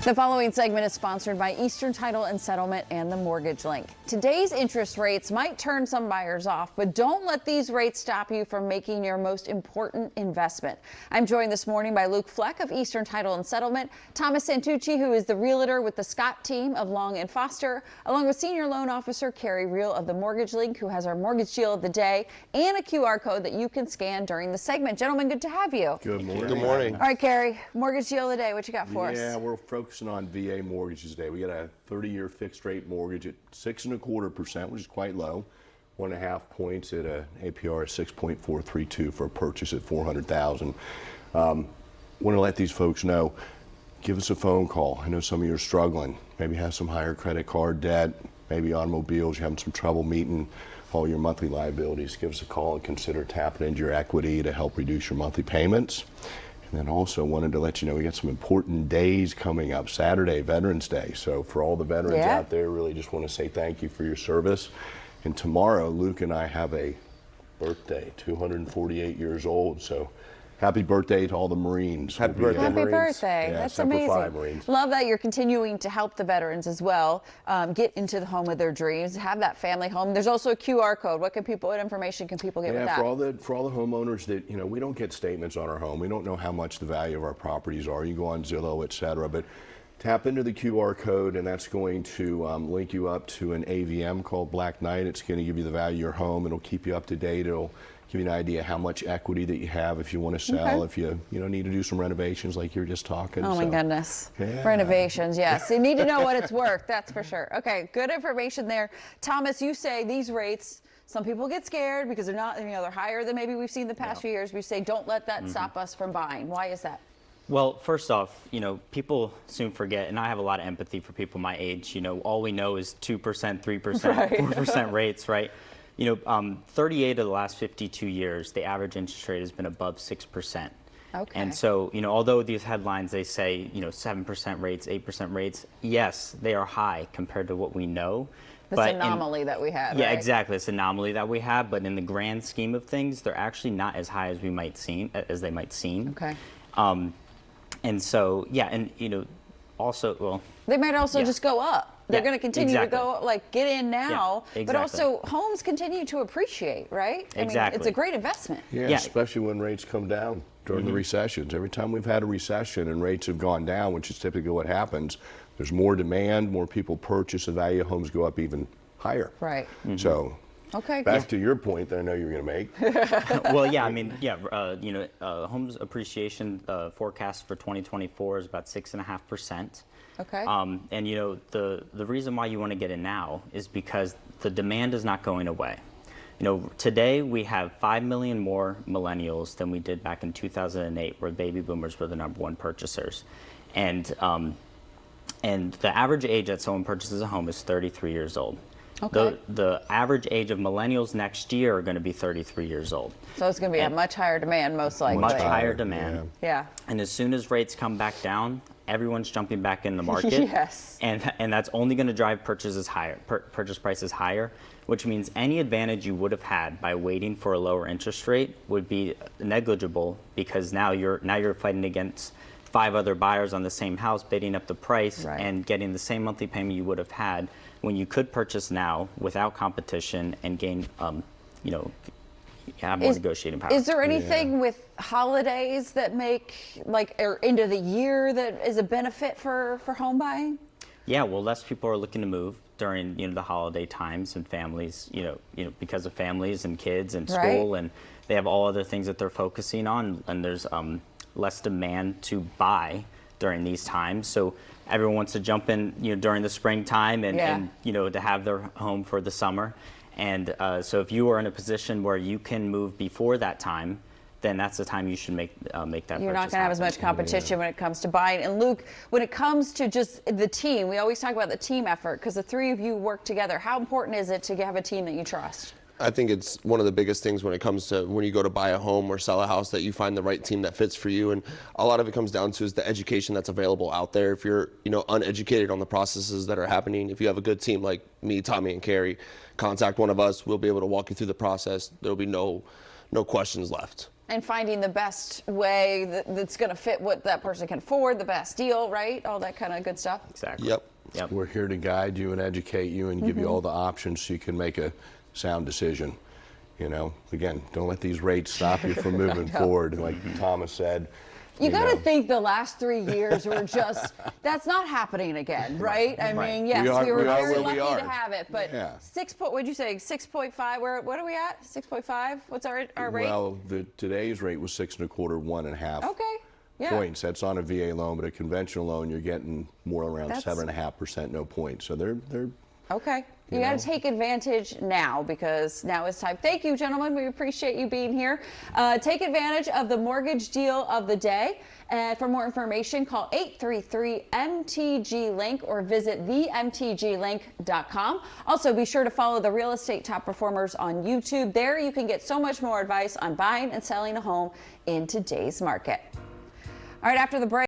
The following segment is sponsored by Eastern Title and Settlement and the Mortgage Link. Today's interest rates might turn some buyers off, but don't let these rates stop you from making your most important investment. I'm joined this morning by Luke Fleck of Eastern Title and Settlement, Thomas Santucci, who is the realtor with the Scott team of Long and Foster, along with Senior Loan Officer Carey Riel of the Mortgage Link, who has our mortgage deal of the day and a QR code that you can scan during the segment. Gentlemen, good to have you. Good morning. Good morning. All right, Carey, mortgage deal of the day. What you got for us? Yeah, we're focusing on VA mortgages today. We got a 30-year fixed rate mortgage at 6.25%, which is quite low. 1.5 points at a APR of 6.432 for a purchase at $400,000. Want to let these folks know, give us a phone call. I know some of you are struggling. Maybe have some higher credit card debt, maybe automobiles, you're having some trouble meeting all your monthly liabilities. Give us a call and consider tapping into your equity to help reduce your monthly payments. And then also wanted to let you know we got some important days coming up. Saturday, Veterans Day. So for all the veterans out there, really just want to say thank you for your service. And tomorrow, Luke and I have a birthday, 248 years old. So happy birthday to all the Marines. Happy birthday, Happy Marines. birthday. Yeah, That's Semper Fi, amazing. Marines. Love that you're continuing to help the veterans as well get into the home of their dreams, have that family home. There's also a QR code. What information can people get with that? For all the homeowners that, we don't get statements on our home. We don't know how much the value of our properties are. You go on Zillow, et cetera, but tap into the QR code and that's going to link you up to an AVM called Black Knight. It's going to give you the value of your home. It'll keep you up to date. It'll give you an idea how much equity that you have if you want to sell, if you need to do some renovations like you were just talking. Oh my goodness. Yeah. Renovations, yes. You need to know what it's worth, that's for sure. Okay, good information there. Thomas, you say these rates, some people get scared because they're not, they're higher than maybe we've seen the past few years. We say don't let that stop us from buying. Why is that? Well, first off, people soon forget, and I have a lot of empathy for people my age. All we know is 2%, 3%, 4% rates, right? 38 of the last 52 years, the average interest rate has been above 6%. Okay. And so, although these headlines, they say, 7% rates, 8% rates, yes, they are high compared to what we know. This anomaly that we have. Yeah, right? exactly. It's an anomaly that we have, but in the grand scheme of things, they're actually not as high as they might seem. Okay. And so, yeah, and also, well, they might also just go up. They're going to continue to go, get in now, but also homes continue to appreciate, right? Exactly. I mean, it's a great investment. Yeah, especially when rates come down during the recessions. Every time we've had a recession and rates have gone down, which is typically what happens, there's more demand, more people purchase, the value of homes go up even higher. Right. So, okay. Back to your point that I know you're going to make. Well, yeah, homes appreciation forecast for 2024 is about 6.5%. Okay. And the reason why you want to get in now is because the demand is not going away. Today we have 5 million more millennials than we did back in 2008, where baby boomers were the #1 purchasers, and the average age that someone purchases a home is 33 years old. Okay. The average age of millennials next year are going to be 33 years old. So it's going to be a much higher demand, most likely. Much higher demand. Yeah. And as soon as rates come back down, everyone's jumping back in the market. Yes. And that's only going to drive purchase prices higher, which means any advantage you would have had by waiting for a lower interest rate would be negligible, because now you're fighting against 5 other buyers on the same house, bidding up the price and getting the same monthly payment you would have had when you could purchase now without competition and gain, have more negotiating power. Is there anything with holidays that make, or end of the year, that is a benefit for home buying? Yeah, well, less people are looking to move during the holiday times, and families, because of families and kids and school, and they have all other things that they're focusing on, and there's less demand to buy during these times. So everyone wants to jump in, during the springtime and to have their home for the summer. And so if you are in a position where you can move before that time, then that's the time you should make that purchase. You're not going to have as much competition when it comes to buying. And Luke, when it comes to just the team, we always talk about the team effort, because the 3 of you work together. How important is it to have a team that you trust? I think it's one of the biggest things when it comes to when you go to buy a home or sell a house, that you find the right team that fits for you. And a lot of it comes down to is the education that's available out there. If you're uneducated on the processes that are happening, if you have a good team like me, Tommy, and Carey, contact one of us. We'll be able to walk you through the process. There'll be no questions left. And finding the best way that's going to fit what that person can afford, the best deal, right? All that kind of good stuff. Exactly. Yep. We're here to guide you and educate you and give you all the options so you can make a sound decision. You know, again, don't let these rates stop you from moving forward. And like Thomas said, You got to think the last 3 years were just, that's not happening again, right? I mean, yes, we were very lucky to have it, but what'd you say, 6.5, what are we at? 6.5? What's our rate? Well, today's rate was 6.25, 1.5 Okay. points. That's on a VA loan, but a conventional loan, you're getting more around That's- 7.5%, no points. So they're Okay. You got to take advantage now because now is time. Thank you, gentlemen. We appreciate you being here. Take advantage of the mortgage deal of the day. For more information, call 833-MTG-LINK or visit themtglink.com. Also, be sure to follow the Real Estate Top Performers on YouTube. There you can get so much more advice on buying and selling a home in today's market. All right, after the break.